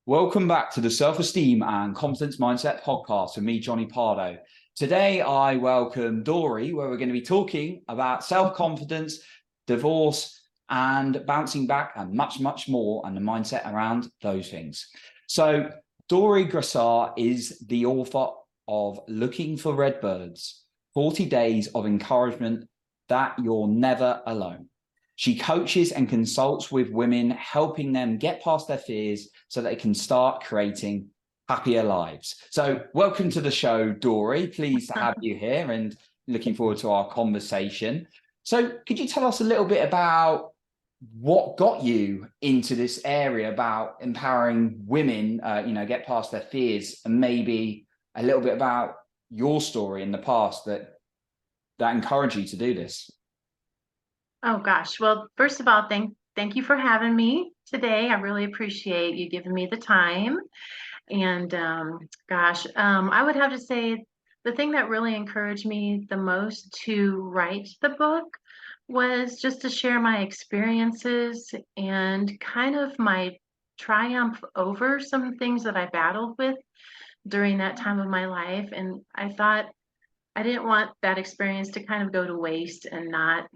Welcome back to the Self-Esteem and Confidence Mindset podcast with me, Johnny Pardo. Today, I welcome Dori, where we're going to be talking about self-confidence, divorce, and bouncing back, and much, much more, and the mindset around those things. So, Dori Grassau is the author of Looking for Redbirds, 40 Days of Encouragement That You're Never Alone. She coaches and consults with women, helping them get past their fears so they can start creating happier lives. So welcome to the show, Dori. Pleased to have you here and looking forward to our conversation. So could you tell us a little bit about what got you into this area about empowering women, get past their fears, and maybe a little bit about your story in the past that encouraged you to do this? Oh gosh. Well, first of all, thank you for having me today. I really appreciate you giving me the time. And I would have to say the thing that really encouraged me the most to write the book was just to share my experiences and kind of my triumph over some things that I battled with during that time of my life. And I thought I didn't want that experience to kind of go to waste and not,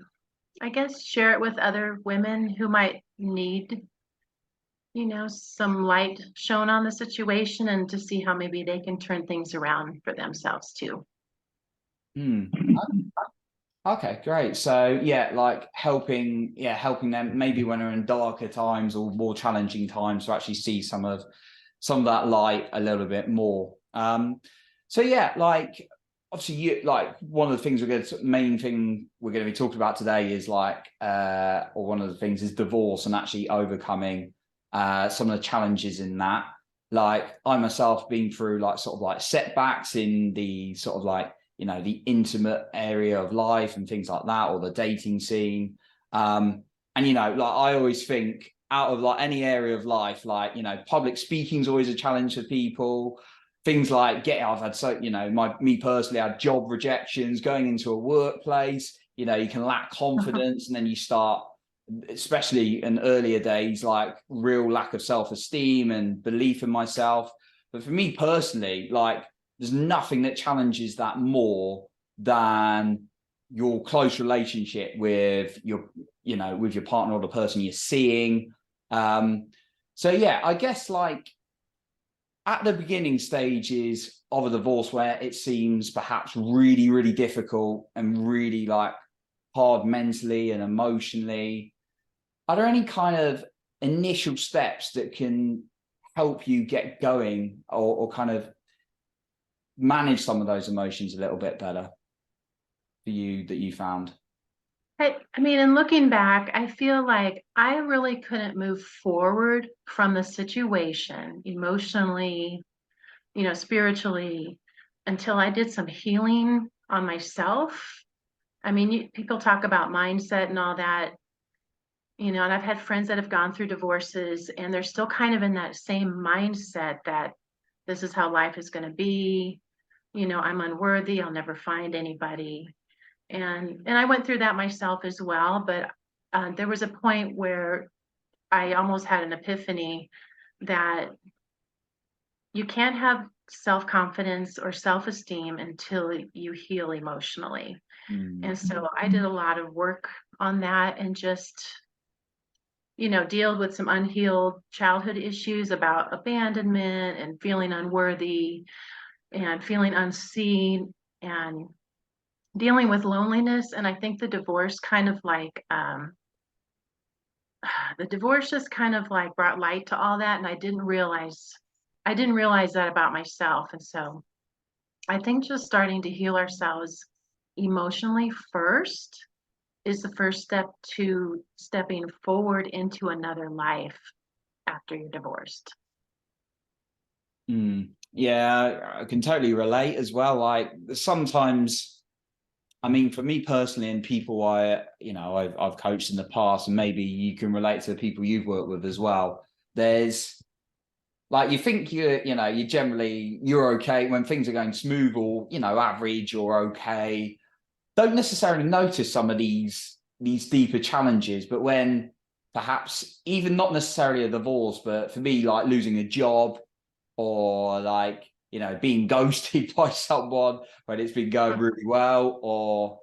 I guess, share it with other women who might need, some light shown on the situation and to see how maybe they can turn things around for themselves too. Okay, great. So yeah, like helping them maybe when they're in darker times or more challenging times to actually see some of that light a little bit more. So yeah, like obviously one of the things main thing we're going to be talking about today is or one of the things is divorce and actually overcoming some of the challenges in that. Like I myself been through setbacks in the the intimate area of life and things like that, or the dating scene. And I always think out of any area of life, public speaking is always a challenge for people. Things like I've had me personally, I had job rejections, going into a workplace, you can lack confidence and then you start, especially in earlier days, like real lack of self-esteem and belief in myself. But for me personally, there's nothing that challenges that more than your close relationship with your partner or the person you're seeing. So yeah, I guess at the beginning stages of a divorce where it seems perhaps really, really difficult and really hard mentally and emotionally, are there any kind of initial steps that can help you get going or kind of manage some of those emotions a little bit better for you that you found? I mean, in looking back, I feel like I really couldn't move forward from the situation emotionally, spiritually, until I did some healing on myself. I mean, people talk about mindset and all that, and I've had friends that have gone through divorces and they're still kind of in that same mindset that this is how life is going to be. I'm unworthy. I'll never find anybody. And I went through that myself as well. But there was a point where I almost had an epiphany that you can't have self-confidence or self-esteem until you heal emotionally. And so I did a lot of work on that and just, deal with some unhealed childhood issues about abandonment and feeling unworthy and feeling unseen and dealing with loneliness. And I think the divorce kind of just kind of brought light to all that. And I didn't realize that about myself. And so I think just starting to heal ourselves emotionally first is the first step to stepping forward into another life after you're divorced. Yeah, I can totally relate as well. Sometimes, I mean, for me personally and people I've coached in the past, and maybe you can relate to the people you've worked with as well. There's you think you're okay when things are going smooth or, average or okay. Don't necessarily notice some of these deeper challenges, but when perhaps even not necessarily a divorce, but for me, like losing a job, or like, you know, being ghosted by someone when it's been going really well, or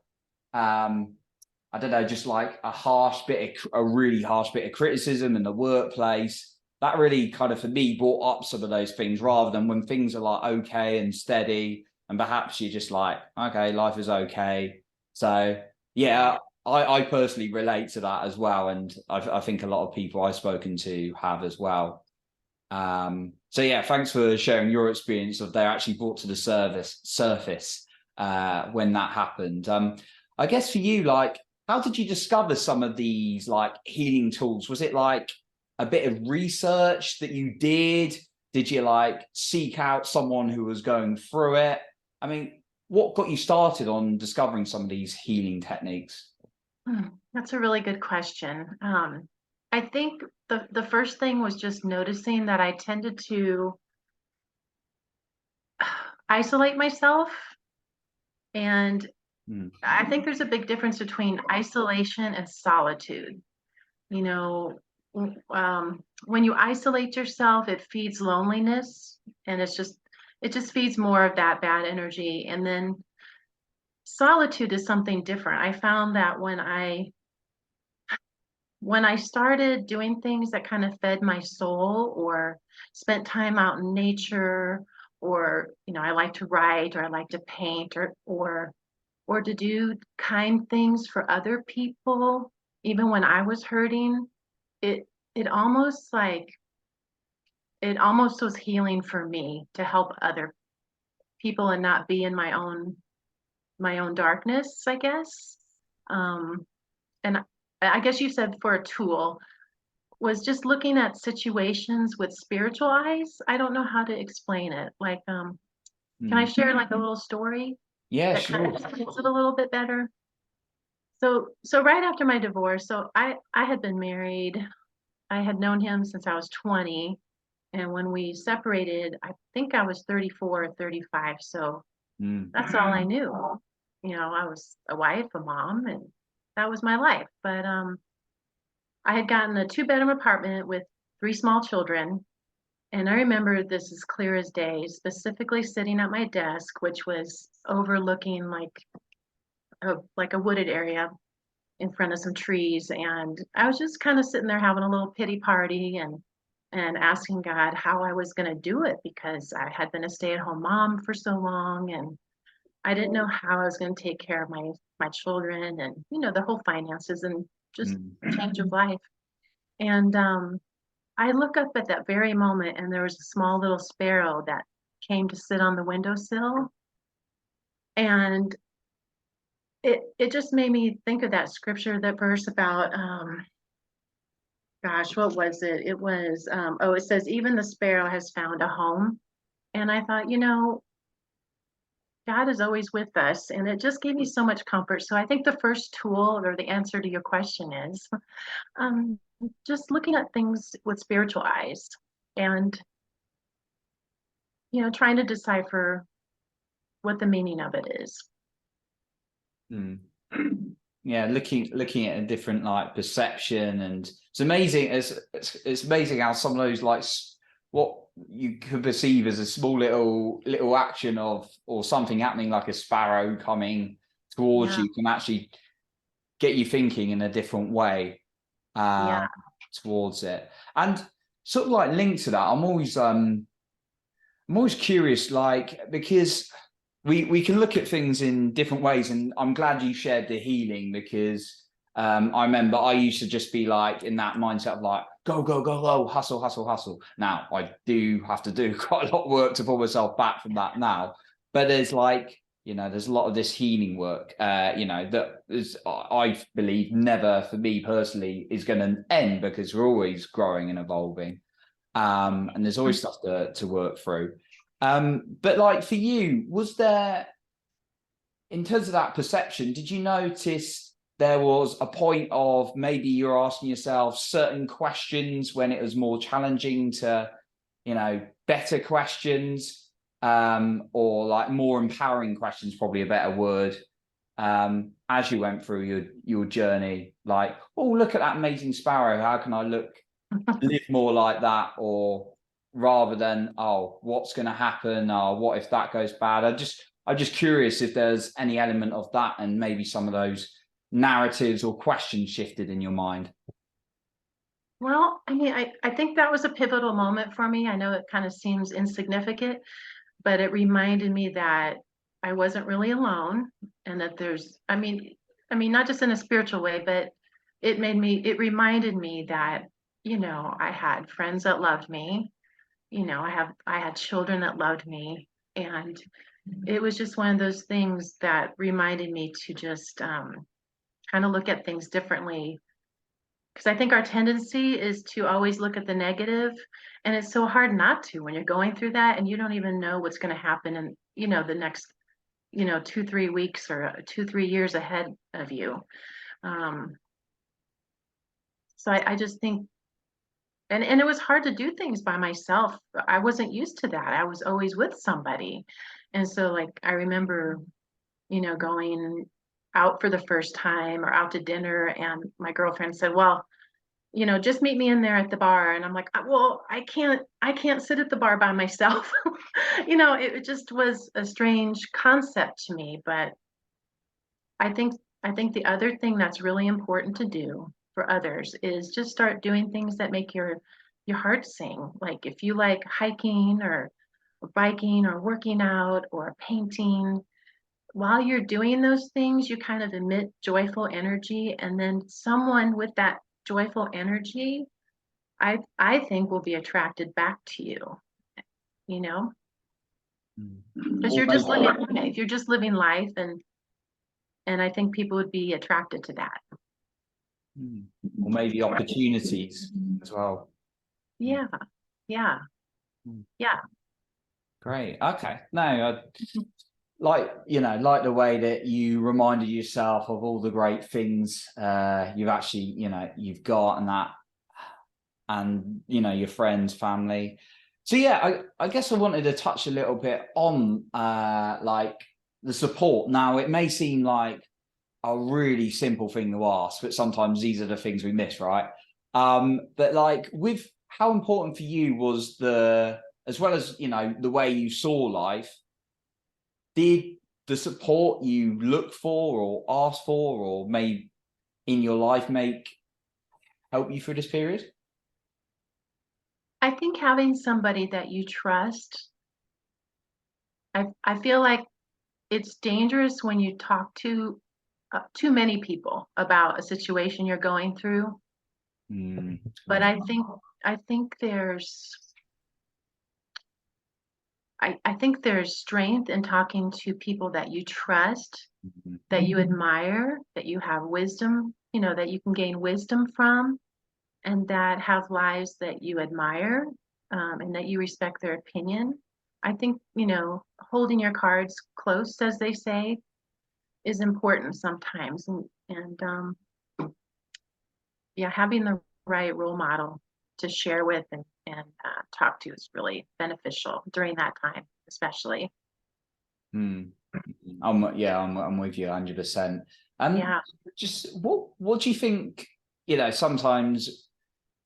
I don't know, just like a really harsh bit of criticism in the workplace. That really kind of, for me, brought up some of those things, rather than when things are like okay and steady, and perhaps you're just like, okay, life is okay. So yeah, I personally relate to that as well. And I think a lot of people I've spoken to have as well. So yeah, thanks for sharing your experience of they actually brought to the surface when that happened. I guess for you, like, how did you discover some of these like healing tools? Was it like a bit of research that you did? Did you like seek out someone who was going through it? I mean, what got you started on discovering some of these healing techniques? That's a really good question. I think the first thing was just noticing that I tended to isolate myself, and Mm, I think there's a big difference between isolation and solitude. You know, when you isolate yourself, it feeds loneliness, and it just feeds more of that bad energy. And then solitude is something different. I found that when I started doing things that kind of fed my soul, or spent time out in nature, or, you know, I like to write, or I like to paint, or to do kind things for other people, even when I was hurting, it it almost like it almost was healing for me to help other people and not be in my own darkness, I guess. Um, and I guess you said for a tool was just looking at situations with spiritual eyes. I don't know how to explain it. Like, can I mm. share like a little story Yeah, that kind of sure. explains it a little bit better? So right after my divorce, I had been married. I had known him since I was 20, and when we separated, I think I was 34 or 35. So Mm, that's all I knew. You know, I was a wife, a mom, and that was my life. But I had gotten a two-bedroom apartment with three small children, and I remember this as clear as day, specifically sitting at my desk, which was overlooking like a wooded area in front of some trees. And I was just kind of sitting there having a little pity party, and asking God how I was going to do it, because I had been a stay-at-home mom for so long, and I didn't know how I was going to take care of my children, and, you know, the whole finances and just mm, change of life. And I look up at that very moment, and there was a small little sparrow that came to sit on the windowsill, and it just made me think of that scripture, that verse about gosh, what was it? It was oh, it says even the sparrow has found a home. And I thought, you know, God is always with us, and it just gave me so much comfort. So I think the first tool, or the answer to your question, is um, just looking at things with spiritual eyes, and, you know, trying to decipher what the meaning of it is. mm. Yeah, looking at a different like perception, and it's amazing. It's amazing how some of those like what you could perceive as a small little action of, or something happening like a sparrow coming towards Yeah, you, can actually get you thinking in a different way yeah, uh, towards it. And sort of like linked to that, I'm always curious, like, because we can look at things in different ways, and I'm glad you shared the healing, because I remember I used to just be like in that mindset of like go go go go, hustle hustle hustle. Now I do have to do quite a lot of work to pull myself back from that now, but there's like, you know, there's a lot of this healing work, you know, that is, I believe, never, for me personally, is going to end, because we're always growing and evolving, and there's always stuff to work through. But like for you, was there, in terms of that perception, did you notice there was a point of maybe you're asking yourself certain questions when it was more challenging to, you know, better questions, or like more empowering questions, probably a better word, as you went through your journey? Like, oh, look at that amazing sparrow. How can I live more like that? Or rather than, oh, what's going to happen? Oh, what if that goes bad? I'm just curious if there's any element of that, and maybe some of those narratives or questions shifted in your mind. Well, I mean, I think that was a pivotal moment for me. I know it kind of seems insignificant, but it reminded me that I wasn't really alone, and that I mean, not just in a spiritual way, but it reminded me that, I had friends that loved me. I had children that loved me. And it was just one of those things that reminded me to just kind of look at things differently. Because I think our tendency is to always look at the negative, and it's so hard not to when you're going through that and you don't even know what's going to happen in, the next, 2, 3 weeks or 2, 3 years ahead of you. Um, so I just think, and it was hard to do things by myself. I wasn't used to that. I was always with somebody. And so like I remember, going out for the first time or out to dinner, and my girlfriend said, well, just meet me in there at the bar. And I'm like, well, I can't sit at the bar by myself." It just was a strange concept to me. But I think, the other thing that's really important to do for others is just start doing things that make your heart sing. Like if you like hiking or biking or working out or painting, while you're doing those things, you kind of emit joyful energy, and then someone with that joyful energy, I think, will be attracted back to you, you know, because Or you're just maybe, living life. You're just living life, and I think people would be attracted to that. or maybe opportunities as well. Yeah, yeah, yeah. Great. Okay. No, like the way that you reminded yourself of all the great things you've actually, you've got, and that, and your friends, family. So yeah, I guess I wanted to touch a little bit on like the support. Now, it may seem like a really simple thing to ask, but sometimes these are the things we miss, right? But like, with how important for you was as well as the way you saw life, did the support you look for or ask for or made in your life help you through this period? I think having somebody that you trust, I feel like it's dangerous when you talk to too many people about a situation you're going through. But I think there's strength in talking to people that you trust, that you admire, that you have wisdom, that you can gain wisdom from, and that have lives that you admire, and that you respect their opinion. I think, holding your cards close, as they say, is important sometimes. And yeah, having the right role model to share with and talk to is really beneficial during that time, especially. Mm. I'm with you 100%. And Yeah. just what do you think? Sometimes,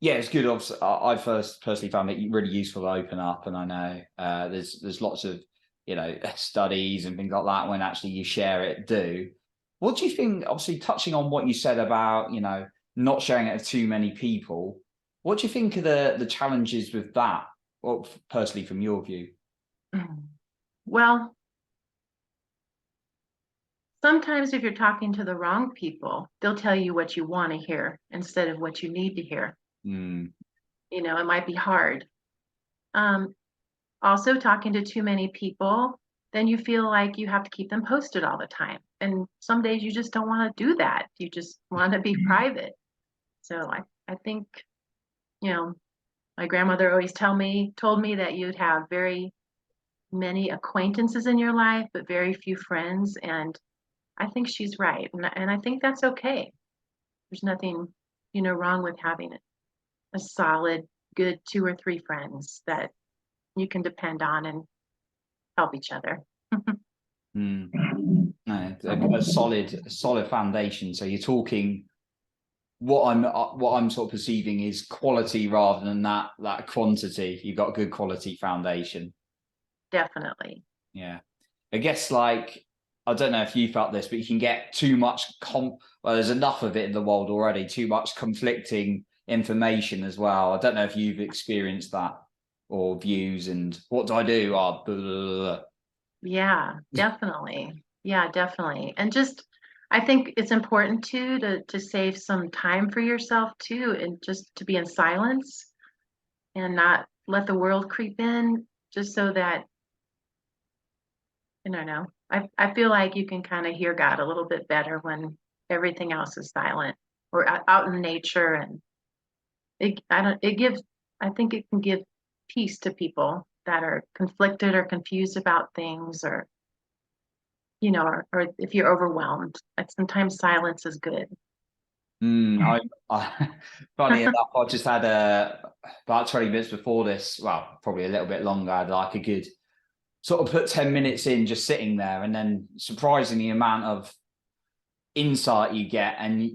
yeah, it's good. Obviously, I first personally found it really useful to open up, and I know there's lots of studies and things like that when actually you share it. What do you think? Obviously, touching on what you said about not sharing it with too many people, what do you think are the challenges with that? Well, personally, from your view. Well, sometimes if you're talking to the wrong people, they'll tell you what you want to hear instead of what you need to hear. Mm. It might be hard. Um, Also, talking to too many people, then you feel like you have to keep them posted all the time. And some days you just don't want to do that. You just want to be private. So I think, you know, my grandmother always told me that you'd have very many acquaintances in your life, but very few friends. And I think she's right. And I think that's okay. There's nothing, wrong with having a solid, good 2 or 3 friends that you can depend on and help each other. Mm. No, a solid foundation. So you're talking what I'm sort of perceiving is quality rather than that quantity. You've got a good quality foundation. Definitely. Yeah. I guess like, I don't know if you felt this, but you can get too much well, there's enough of it in the world already, too much conflicting information as well. I don't know if you've experienced that or views and what do I do? Oh, blah, blah, blah. Yeah, definitely. Yeah, definitely. And just I think it's important too to save some time for yourself too, and just to be in silence and not let the world creep in, just so that, I don't know. I feel like you can kind of hear God a little bit better when everything else is silent or out in nature, and it gives, I think it can give peace to people that are conflicted or confused about things, or or if you're overwhelmed, like sometimes silence is good. I funny enough, I just had about 20 minutes before this, well, probably a little bit longer. I had like a good sort of put 10 minutes in just sitting there, and then surprisingly amount of insight you get. And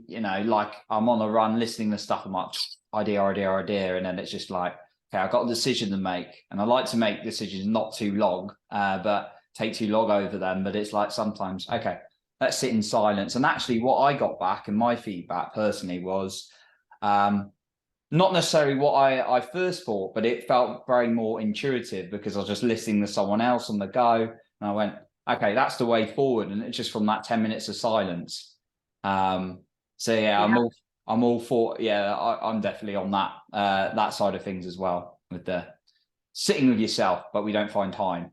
like I'm on a run listening to stuff, I'm like idea, and then it's just like, okay, I've got a decision to make, and I like to make decisions not too long, but take too long over them. But it's like sometimes, okay, let's sit in silence. And actually what I got back and my feedback personally was not necessarily what I first thought, but it felt very more intuitive because I was just listening to someone else on the go, and I went, okay, that's the way forward. And it's just from that 10 minutes of silence. So yeah, Yeah. I'm all for, yeah, I'm definitely on that side of things as well, with the sitting with yourself, but we don't find time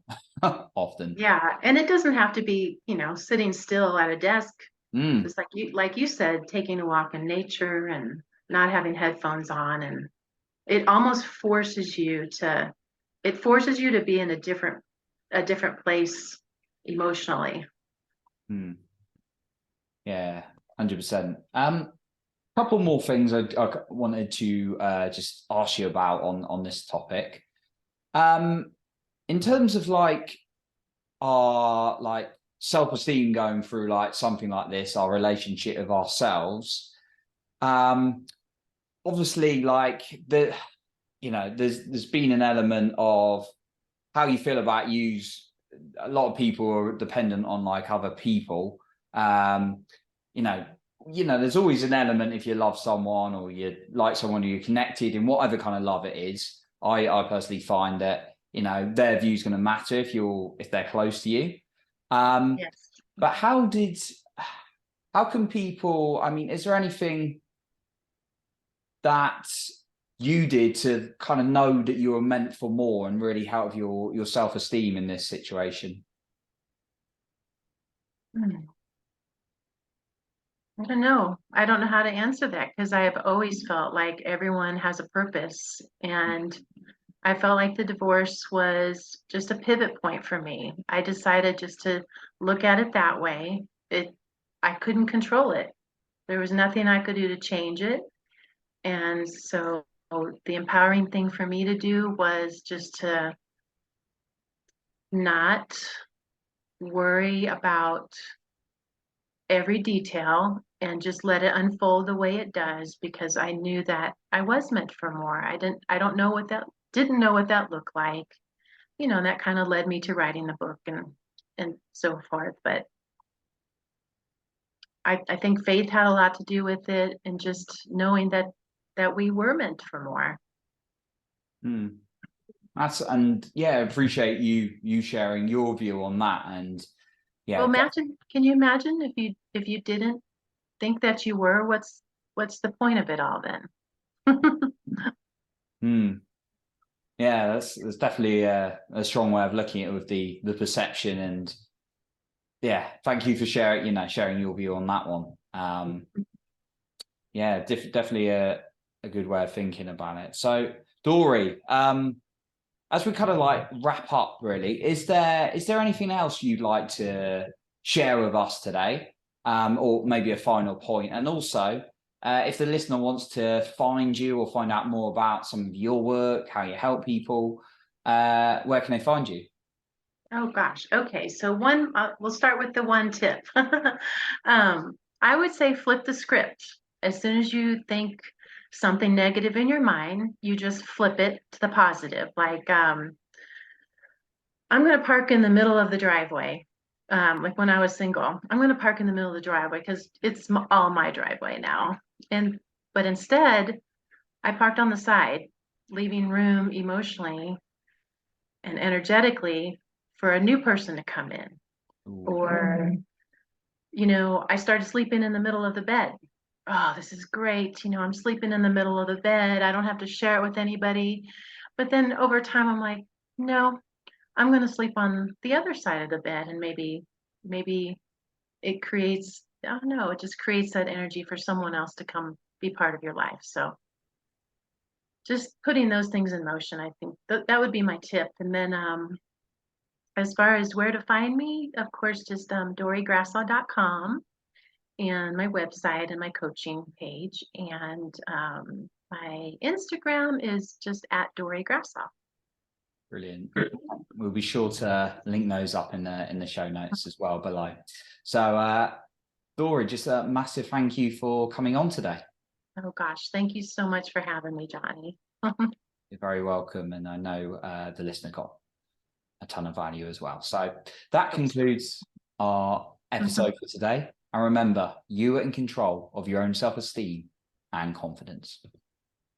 often. Yeah, and it doesn't have to be, sitting still at a desk. Mm, Just like you said, taking a walk in nature and not having headphones on, and it almost forces you to be in a different place emotionally. mm, yeah, 100%. Couple more things I wanted to just ask you about on this topic. In terms of like our like self-esteem going through like something like this, our relationship with ourselves. Obviously, like there's been an element of how you feel about yous. A lot of people are dependent on like other people. Um, you know, there's always an element if you love someone or you like someone who you're connected in whatever kind of love it is. I personally find that their view is going to matter if they're close to you. Yes. But how can people? I mean, is there anything that you did to kind of know that you were meant for more and really help your self-esteem in this situation? Hmm. I don't know. I don't know how to answer that because I have always felt like everyone has a purpose. And I felt like the divorce was just a pivot point for me. I decided just to look at it that way. I couldn't control it. There was nothing I could do to change it. And so the empowering thing for me to do was just to not worry about every detail and just let it unfold the way it does, because I knew that I was meant for more. I don't know what that didn't know what that looked like. And that kind of led me to writing the book and so forth. But I think faith had a lot to do with it, and just knowing that we were meant for more. Hmm. And yeah, I appreciate you sharing your view on that. And Well, yeah, can you imagine if you didn't think that you were, what's the point of it all then? hmm. Yeah, that's definitely a strong way of looking at it with the perception. And yeah, thank you for sharing your view on that one. Yeah, definitely a good way of thinking about it. So, Dori, as we kind of like wrap up, really, is there anything else you'd like to share with us today, or maybe a final point? And also, if the listener wants to find you or find out more about some of your work, how you help people, where can they find you? Oh gosh. Okay. So we'll start with the one tip. I would say flip the script. As soon as you think something negative in your mind, you just flip it to the positive. Like, I'm going to park in the middle of the driveway. Like when I was single, I'm going to park in the middle of the driveway because it's all my driveway now. And, but instead, I parked on the side, leaving room emotionally and energetically for a new person to come in. Ooh, Or, I started sleeping in the middle of the bed. Oh, this is great. I'm sleeping in the middle of the bed. I don't have to share it with anybody. But then over time, I'm like, no, I'm going to sleep on the other side of the bed. And maybe it creates, I don't know, it just creates that energy for someone else to come be part of your life. So just putting those things in motion, I think that would be my tip. And then, as far as where to find me, of course, just dorigrassau.com and my website and my coaching page. And my Instagram is just at Dori Grassau. brilliant. We'll be sure to link those up in the show notes as well below. So Dori, just a massive thank you for coming on today. Oh gosh, thank you so much for having me, Johnny. You're very welcome, and I know the listener got a ton of value as well. So that concludes our episode for today. And remember, you are in control of your own self-esteem and confidence.